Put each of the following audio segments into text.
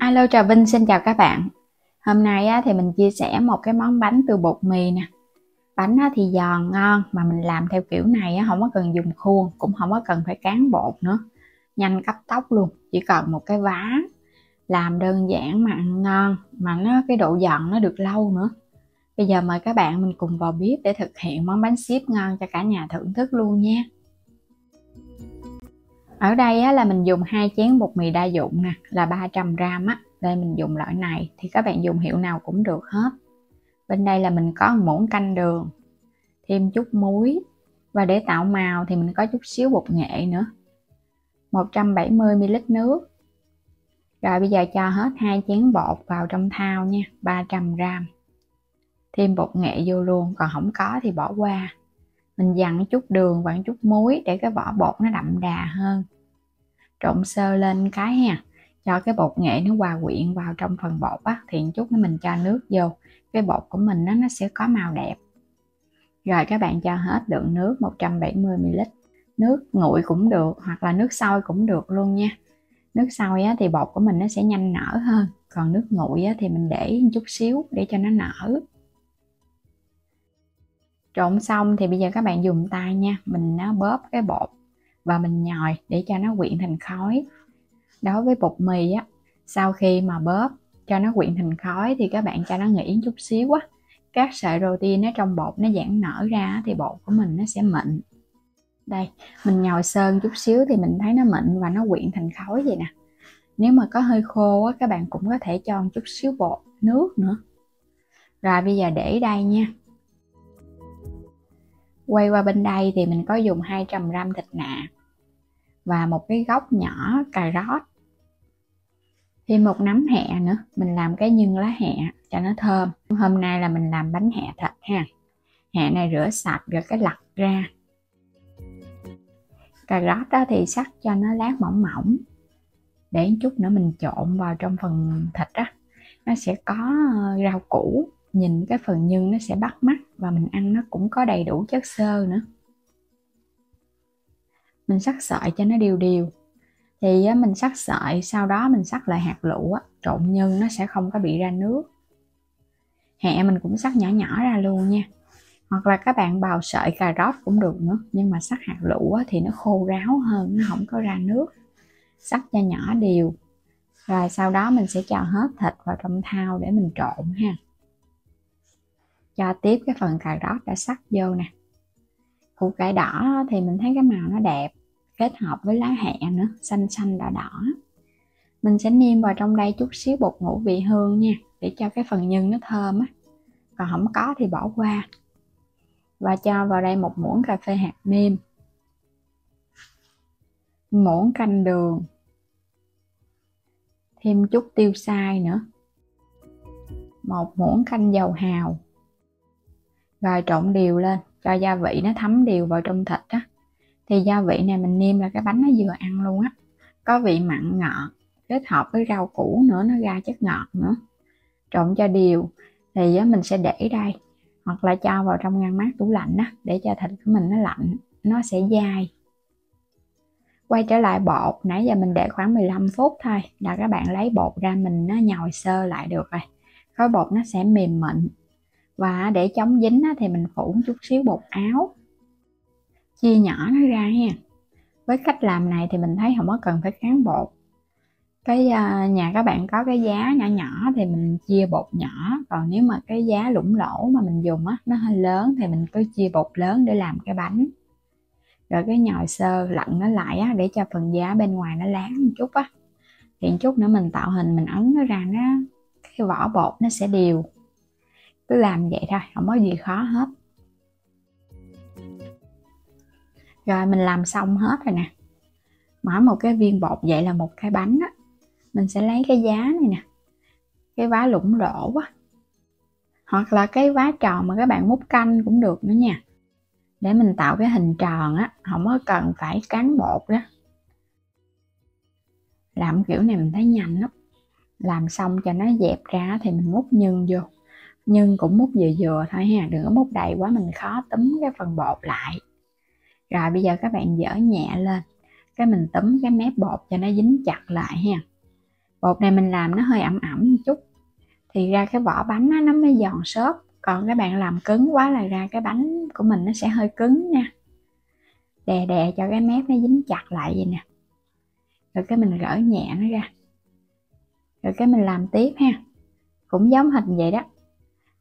Alo, chào Vinh, xin chào các bạn. Hôm nay thì mình chia sẻ một cái món bánh từ bột mì nè. Bánh thì giòn ngon, mà mình làm theo kiểu này không có cần dùng khuôn, cũng không có cần phải cán bột nữa. Nhanh cấp tốc luôn, chỉ cần một cái vá. Làm đơn giản mà ăn ngon, mà cái độ giòn nó được lâu nữa. Bây giờ mời các bạn mình cùng vào bếp để thực hiện món bánh xếp ngon cho cả nhà thưởng thức luôn nha. Ở đây là mình dùng 2 chén bột mì đa dụng nè, là 300g á. Đây mình dùng loại này, thì các bạn dùng hiệu nào cũng được hết. Bên đây là mình có 1 muỗng canh đường, thêm chút muối, và để tạo màu thì mình có chút xíu bột nghệ nữa, 170ml nước. Rồi bây giờ cho hết 2 chén bột vào trong thao nha, 300g. Thêm bột nghệ vô luôn, còn không có thì bỏ qua. Mình dặn chút đường và chút muối để cái vỏ bột nó đậm đà hơn. Trộn sơ lên cái ha, cho cái bột nghệ nó hòa quyện vào trong phần bột á, thì chút nữa mình cho nước vô, cái bột của mình nó sẽ có màu đẹp. Rồi các bạn cho hết lượng nước 170ml. Nước nguội cũng được, hoặc là nước sôi cũng được luôn nha. Nước sôi thì bột của mình nó sẽ nhanh nở hơn, còn nước nguội thì mình để chút xíu để cho nó nở. Trộn xong thì bây giờ các bạn dùng tay nha, mình bóp cái bột và mình nhồi để cho nó quyện thành khói. Đối với bột mì sau khi mà bóp cho nó quyện thành khói thì các bạn cho nó nghỉ chút xíu các sợi protein ở trong bột nó giãn nở ra thì bột của mình nó sẽ mịn. Đây, mình nhồi sơn chút xíu thì mình thấy nó mịn và nó quyện thành khói vậy nè. Nếu mà có hơi khô các bạn cũng có thể cho một chút xíu bột nước nữa. Rồi bây giờ để đây nha. Quay qua bên đây thì mình có dùng 200g thịt nạc và một cái góc nhỏ cà rốt, thêm một nắm hẹ nữa. Mình làm cái nhân lá hẹ cho nó thơm. Hôm nay là mình làm bánh hẹ thịt ha. Hẹ này rửa sạch rồi cái lặt ra. Cà rốt thì sắc cho nó lát mỏng mỏng, để chút nữa mình trộn vào trong phần thịt nó sẽ có rau củ, nhìn cái phần nhân nó sẽ bắt mắt và mình ăn nó cũng có đầy đủ chất xơ nữa. Mình xắt sợi cho nó đều đều. Thì mình xắt sợi, sau đó mình xắt lại hạt lựu trộn nhân nó sẽ không có bị ra nước. Hẹ mình cũng xắt nhỏ nhỏ ra luôn nha. Hoặc là các bạn bào sợi cà rốt cũng được nữa, nhưng mà xắt hạt lựu thì nó khô ráo hơn, nó không có ra nước. Xắt cho nhỏ đều. Rồi sau đó mình sẽ cho hết thịt vào trong thao để mình trộn ha. Cho tiếp cái phần cà rốt đã xắt vô nè. Củ cải đỏ thì mình thấy cái màu nó đẹp, kết hợp với lá hẹ nữa, xanh xanh đỏ đỏ. Mình sẽ nêm vào trong đây chút xíu bột ngũ vị hương nha, để cho cái phần nhân nó thơm còn không có thì bỏ qua. Và cho vào đây 1 muỗng cà phê hạt nêm, muỗng canh đường, thêm chút tiêu xay nữa, 1 muỗng canh dầu hào. Rồi trộn đều lên, cho gia vị nó thấm đều vào trong thịt Thì gia vị này mình nêm là cái bánh nó vừa ăn luôn có vị mặn ngọt, kết hợp với rau củ nữa, nó ra chất ngọt nữa. Trộn cho đều thì mình sẽ để đây, hoặc là cho vào trong ngăn mát tủ lạnh để cho thịt của mình nó lạnh, nó sẽ dai. Quay trở lại bột, nãy giờ mình để khoảng 15 phút thôi, là các bạn lấy bột ra mình nhồi sơ lại được rồi. Khối bột nó sẽ mềm mịn. Và để chống dính thì mình phủ chút xíu bột áo, chia nhỏ nó ra ha. Với cách làm này thì mình thấy không có cần phải cán bột. Nhà các bạn có cái giá nhỏ nhỏ thì mình chia bột nhỏ, còn nếu mà cái giá lủng lỗ mà mình dùng nó hơi lớn thì mình cứ chia bột lớn để làm cái bánh. Rồi cái nhồi sơ lặn nó lại để cho phần giá bên ngoài nó láng một chút thì chút nữa mình tạo hình, mình ấn nó ra, cái vỏ bột nó sẽ đều. Cứ làm vậy thôi, không có gì khó hết. Rồi mình làm xong hết rồi nè. Mỗi một cái viên bột vậy là một cái bánh Mình sẽ lấy cái giá này nè, cái vá lủng lỗ hoặc là cái vá tròn mà các bạn múc canh cũng được nữa nha, để mình tạo cái hình tròn không có cần phải cán bột Làm kiểu này mình thấy nhanh lắm. Làm xong cho nó dẹp ra thì mình múc nhân vô. Nhân cũng múc vừa vừa thôi ha, đừng có múc đầy quá, mình khó túm cái phần bột lại. Rồi bây giờ các bạn dỡ nhẹ lên, cái mình túm cái mép bột cho nó dính chặt lại ha. Bột này mình làm nó hơi ẩm ẩm một chút thì ra cái vỏ bánh nó mới giòn xốp. Còn các bạn làm cứng quá là ra cái bánh của mình nó sẽ hơi cứng nha. Đè đè cho cái mép nó dính chặt lại vậy nè. Rồi cái mình gỡ nhẹ nó ra. Rồi cái mình làm tiếp ha. Cũng giống hình vậy đó.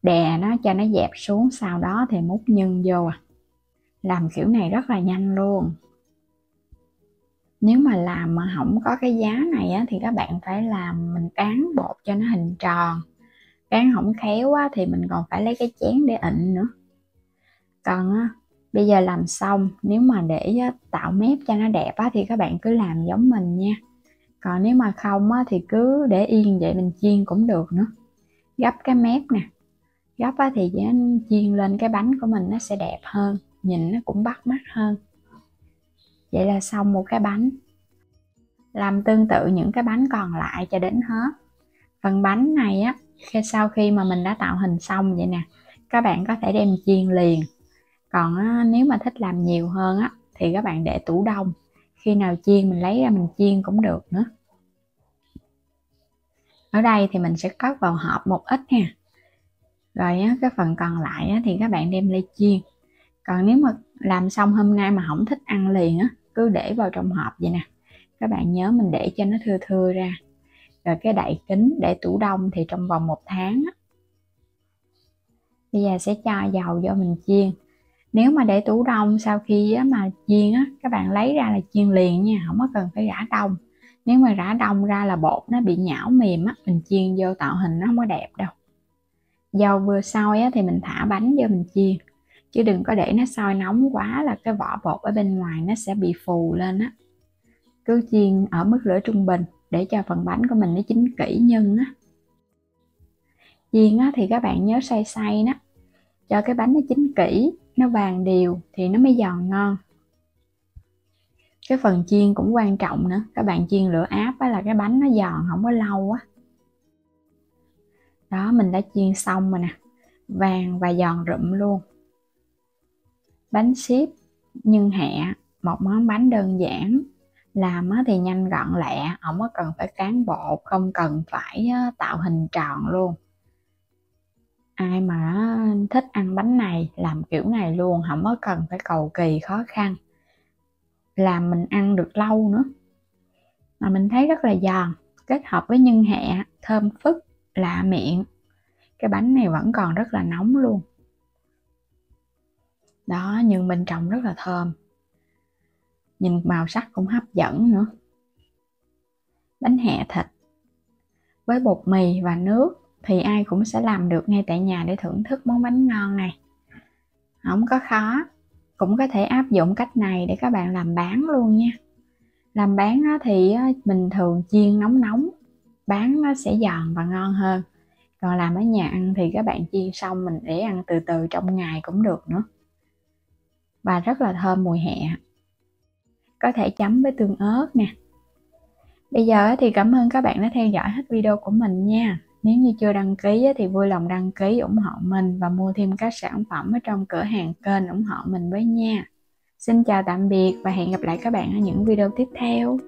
Đè nó cho nó dẹp xuống, sau đó thì múc nhân vô à. Làm kiểu này rất là nhanh luôn. Nếu mà làm mà không có cái giá này á, thì các bạn phải làm mình cán bột cho nó hình tròn. Cán không khéo á, thì mình còn phải lấy cái chén để ịn nữa. Còn á, bây giờ làm xong, nếu mà để tạo mép cho nó đẹp á, thì các bạn cứ làm giống mình nha. Còn nếu mà không á, thì cứ để yên vậy mình chiên cũng được nữa. Gấp cái mép nè. Gấp á, thì chiên lên cái bánh của mình nó sẽ đẹp hơn, nhìn nó cũng bắt mắt hơn. Vậy là xong một cái bánh. Làm tương tự những cái bánh còn lại cho đến hết. Phần bánh này á, sau khi mà mình đã tạo hình xong vậy nè, các bạn có thể đem chiên liền. Còn á, nếu mà thích làm nhiều hơn á, thì các bạn để tủ đông. Khi nào chiên mình lấy ra mình chiên cũng được nữa. Ở đây thì mình sẽ cất vào hộp một ít nha. Rồi á, cái phần còn lại á, thì các bạn đem lên chiên. Còn nếu mà làm xong hôm nay mà không thích ăn liền á, cứ để vào trong hộp vậy nè. Các bạn nhớ mình để cho nó thưa thưa ra. Rồi cái đậy kín để tủ đông thì trong vòng 1 tháng á. Bây giờ sẽ cho dầu vô mình chiên. Nếu mà để tủ đông sau khi á, mà chiên á, các bạn lấy ra là chiên liền nha, không có cần phải rã đông. Nếu mà rã đông ra là bột nó bị nhão mềm á, mình chiên vô tạo hình nó không có đẹp đâu. Dầu vừa sôi á, thì mình thả bánh vô mình chiên. Chứ đừng có để nó sôi nóng quá là cái vỏ bột ở bên ngoài nó sẽ bị phù lên á. Cứ chiên ở mức lửa trung bình để cho phần bánh của mình nó chín kỹ nhân á. Chiên á, thì các bạn nhớ xay nó cho cái bánh nó chín kỹ, nó vàng đều thì nó mới giòn ngon. Cái phần chiên cũng quan trọng nữa, các bạn chiên lửa áp á, là cái bánh nó giòn không có lâu á. Đó, mình đã chiên xong rồi nè, vàng và giòn rụm luôn. Bánh xếp nhân hẹ, một món bánh đơn giản, làm thì nhanh gọn lẹ, không có cần phải cán bột, không cần phải tạo hình tròn luôn. Ai mà thích ăn bánh này làm kiểu này luôn, không có cần phải cầu kỳ khó khăn, làm mình ăn được lâu nữa. Mà mình thấy rất là giòn, kết hợp với nhân hẹ thơm phức lạ miệng. Cái bánh này vẫn còn rất là nóng luôn. Đó, nhưng bên trong rất là thơm, nhìn màu sắc cũng hấp dẫn nữa. Bánh hẹ thịt với bột mì và nước thì ai cũng sẽ làm được ngay tại nhà để thưởng thức món bánh ngon này. Không có khó, cũng có thể áp dụng cách này để các bạn làm bán luôn nha. Làm bán thì mình thường chiên nóng nóng, bán nó sẽ giòn và ngon hơn. Còn làm ở nhà ăn thì các bạn chiên xong mình để ăn từ từ trong ngày cũng được nữa. Và rất là thơm mùi hẹ. Có thể chấm với tương ớt nè. Bây giờ thì cảm ơn các bạn đã theo dõi hết video của mình nha. Nếu như chưa đăng ký thì vui lòng đăng ký ủng hộ mình và mua thêm các sản phẩm ở trong cửa hàng kênh ủng hộ mình với nha. Xin chào tạm biệt và hẹn gặp lại các bạn ở những video tiếp theo.